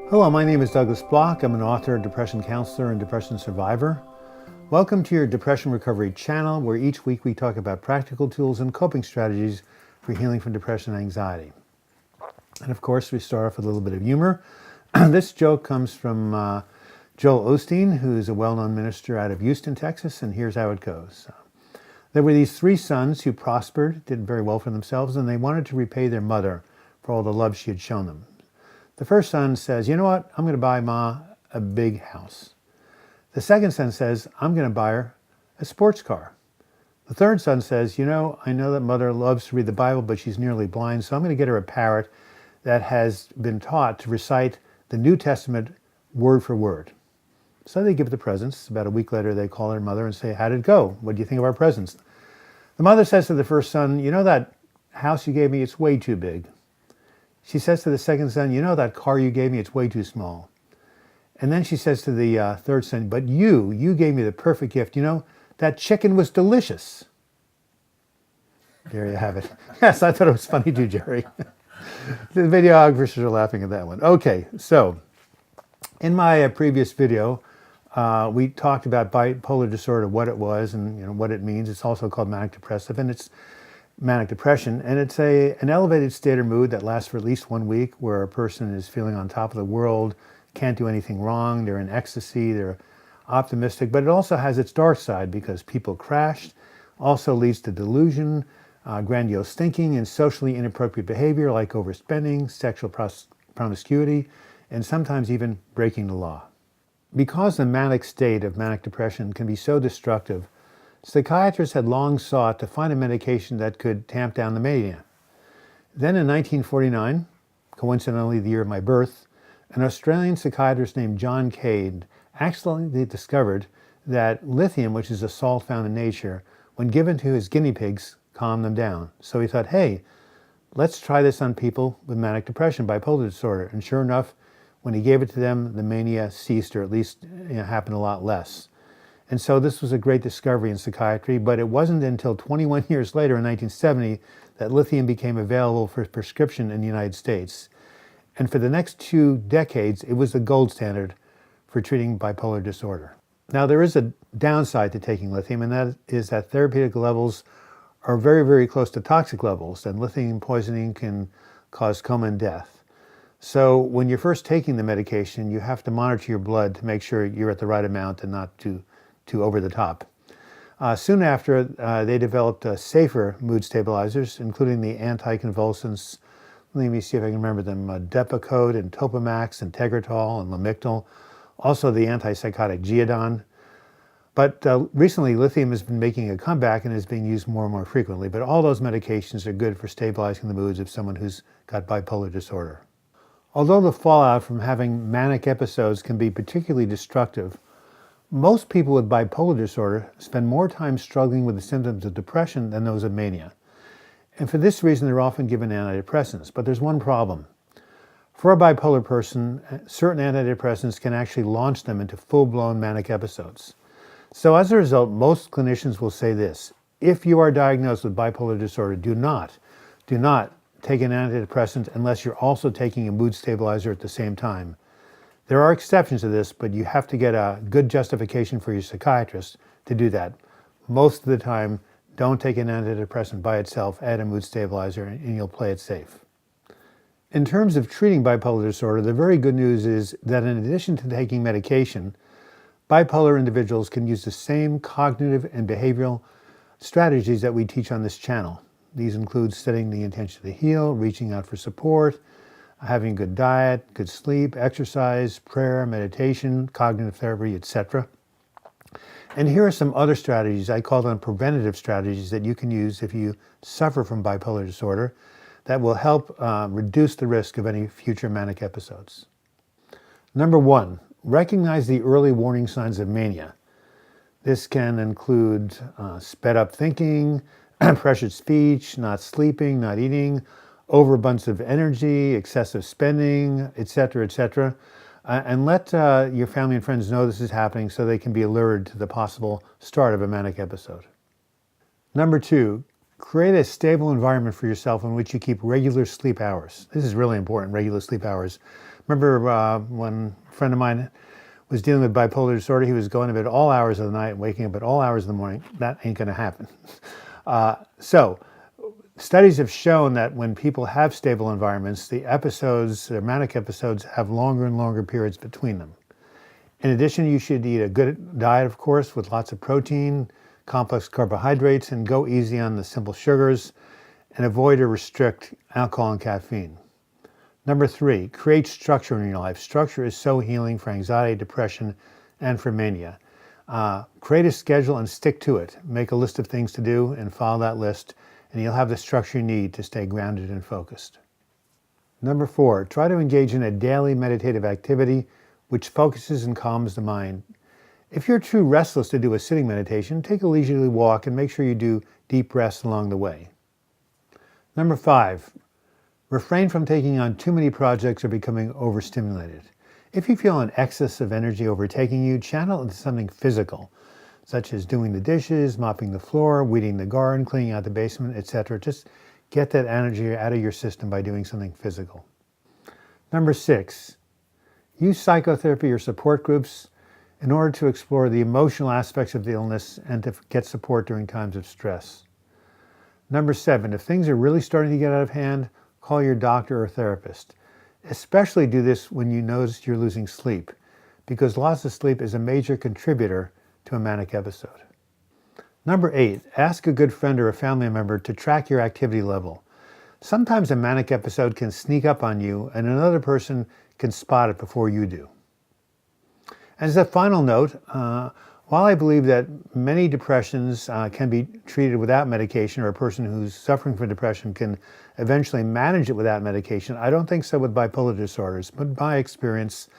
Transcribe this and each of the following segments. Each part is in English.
Hello, my name is Douglas Bloch. I'm an author, depression counselor, and depression survivor. Welcome to your Depression Recovery channel, where each week we talk about practical tools and coping strategies for healing from depression and anxiety. And of course, we start off with a little bit of humor. This joke comes from Joel Osteen, who's a well-known minister out of Houston, Texas, and here's how it goes. There were these three sons who prospered, did very well for themselves, and they wanted to repay their mother for all the love she had shown them. The first son says, "You know what? I'm going to buy Ma a big house." The second son says, "I'm going to buy her a sports car." The third son says, "I know that mother loves to read the Bible, but she's nearly blind, so I'm going to get her a parrot that has been taught to recite the New Testament word for word." So they give the presents. About a week later, they call their mother and say, "How did it go? What do you think of our presents?" The mother says to the first son, "You know that house you gave me, it's way too big." She says to the second son, "You know that car you gave me, it's way too small." And then she says to the third son, "But you gave me the perfect gift. That chicken was delicious." There you have it. Yes, I thought it was funny too, Jerry. The videographers are laughing at that one. Okay, so in my previous video, we talked about bipolar disorder, what it was and what it means. It's also called manic depressive, and it's manic depression, and it's an elevated state or mood that lasts for at least 1 week, where a person is feeling on top of the world, can't do anything wrong, they're in ecstasy, they're optimistic, but it also has its dark side because people crashed, also leads to delusion, grandiose thinking, and socially inappropriate behavior like overspending, sexual promiscuity, and sometimes even breaking the law. Because the manic state of manic depression can be so destructive, psychiatrists had long sought to find a medication that could tamp down the mania. Then in 1949, coincidentally the year of my birth, an Australian psychiatrist named John Cade accidentally discovered that lithium, which is a salt found in nature, when given to his guinea pigs, calmed them down. So he thought, hey, let's try this on people with manic depression, bipolar disorder. And sure enough, when he gave it to them, the mania ceased, or at least happened a lot less. And so this was a great discovery in psychiatry, but it wasn't until 21 years later, in 1970, that lithium became available for prescription in the United States. And for the next 2 decades, it was the gold standard for treating bipolar disorder. Now, there is a downside to taking lithium, and that is that therapeutic levels are very, very close to toxic levels, and lithium poisoning can cause coma and death. So when you're first taking the medication, you have to monitor your blood to make sure you're at the right amount and not too over the top. Soon after, they developed safer mood stabilizers, including the anticonvulsants. Let me see if I can remember them: Depakote and Topamax and Tegretol and Lamictal. Also the antipsychotic Geodon. But recently, lithium has been making a comeback and is being used more and more frequently. But all those medications are good for stabilizing the moods of someone who's got bipolar disorder. Although the fallout from having manic episodes can be particularly destructive, most people with bipolar disorder spend more time struggling with the symptoms of depression than those of mania. And for this reason, they're often given antidepressants. But there's one problem. For a bipolar person, certain antidepressants can actually launch them into full-blown manic episodes. So as a result, most clinicians will say this: if you are diagnosed with bipolar disorder, do not take an antidepressant unless you're also taking a mood stabilizer at the same time. There are exceptions to this, but you have to get a good justification for your psychiatrist to do that. Most of the time, don't take an antidepressant by itself, add a mood stabilizer, and you'll play it safe. In terms of treating bipolar disorder, the very good news is that in addition to taking medication, bipolar individuals can use the same cognitive and behavioral strategies that we teach on this channel. These include setting the intention to heal, reaching out for support, having a good diet, good sleep, exercise, prayer, meditation, cognitive therapy, etc. And here are some other strategies, I call them preventative strategies, that you can use if you suffer from bipolar disorder that will help reduce the risk of any future manic episodes. Number 1, recognize the early warning signs of mania. This can include sped up thinking, pressured speech, not sleeping, not eating, overabundance of energy, excessive spending, etc., etc. And let your family and friends know this is happening so they can be alerted to the possible start of a manic episode. Number 2, create a stable environment for yourself in which you keep regular sleep hours. This is really important, regular sleep hours. Remember when a friend of mine was dealing with bipolar disorder, he was going to bed all hours of the night and waking up at all hours of the morning. That ain't going to happen. So studies have shown that when people have stable environments, the episodes, their manic episodes, have longer and longer periods between them. In addition, you should eat a good diet, of course, with lots of protein, complex carbohydrates, and go easy on the simple sugars, and avoid or restrict alcohol and caffeine. Number 3, create structure in your life. Structure is so healing for anxiety, depression, and for mania. Create a schedule and stick to it. Make a list of things to do and follow that list, and you'll have the structure you need to stay grounded and focused. Number 4, try to engage in a daily meditative activity which focuses and calms the mind. If you're too restless to do a sitting meditation, take a leisurely walk and make sure you do deep breaths along the way. Number 5, refrain from taking on too many projects or becoming overstimulated. If you feel an excess of energy overtaking you, channel it into something physical, such as doing the dishes, mopping the floor, weeding the garden, cleaning out the basement, etc. Just get that energy out of your system by doing something physical. Number 6, use psychotherapy or support groups in order to explore the emotional aspects of the illness and to get support during times of stress. Number 7, if things are really starting to get out of hand, call your doctor or therapist. Especially do this when you notice you're losing sleep, because loss of sleep is a major contributor to a manic episode. Number 8, ask a good friend or a family member to track your activity level. Sometimes a manic episode can sneak up on you and another person can spot it before you do. As a final note, while I believe that many depressions can be treated without medication, or a person who's suffering from depression can eventually manage it without medication, I don't think so with bipolar disorders. But my experience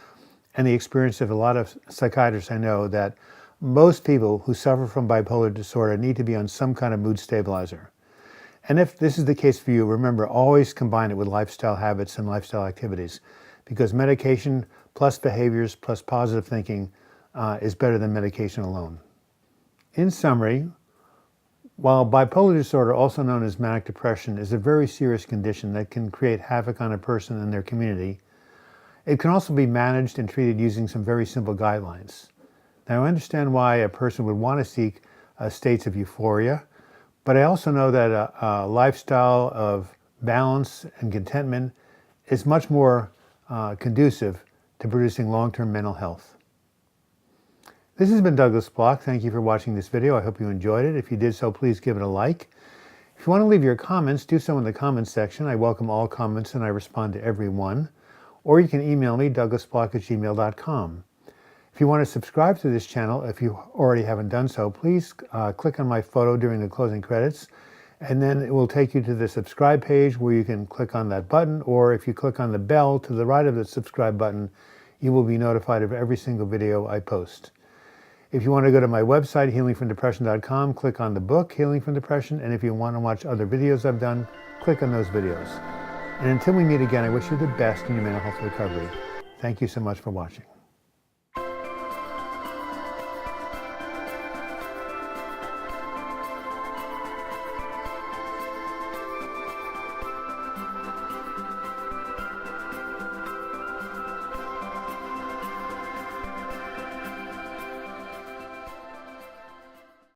and the experience of a lot of psychiatrists I know, that most people who suffer from bipolar disorder need to be on some kind of mood stabilizer. And if this is the case for you, remember, always combine it with lifestyle habits and lifestyle activities, because medication plus behaviors plus positive thinking is better than medication alone. In summary, while bipolar disorder, also known as manic depression, is a very serious condition that can create havoc on a person and their community, it can also be managed and treated using some very simple guidelines. Now, I understand why a person would want to seek states of euphoria, but I also know that a lifestyle of balance and contentment is much more conducive to producing long-term mental health. This has been Douglas Bloch. Thank you for watching this video. I hope you enjoyed it. If you did so, please give it a like. If you want to leave your comments, do so in the comments section. I welcome all comments and I respond to every one. Or you can email me, douglasbloch@gmail.com. If you want to subscribe to this channel, if you already haven't done so, please click on my photo during the closing credits, and then it will take you to the subscribe page where you can click on that button, or if you click on the bell to the right of the subscribe button, you will be notified of every single video I post. If you want to go to my website, healingfromdepression.com, click on the book, Healing from Depression, and if you want to watch other videos I've done, click on those videos. And until we meet again, I wish you the best in your mental health recovery. Thank you so much for watching.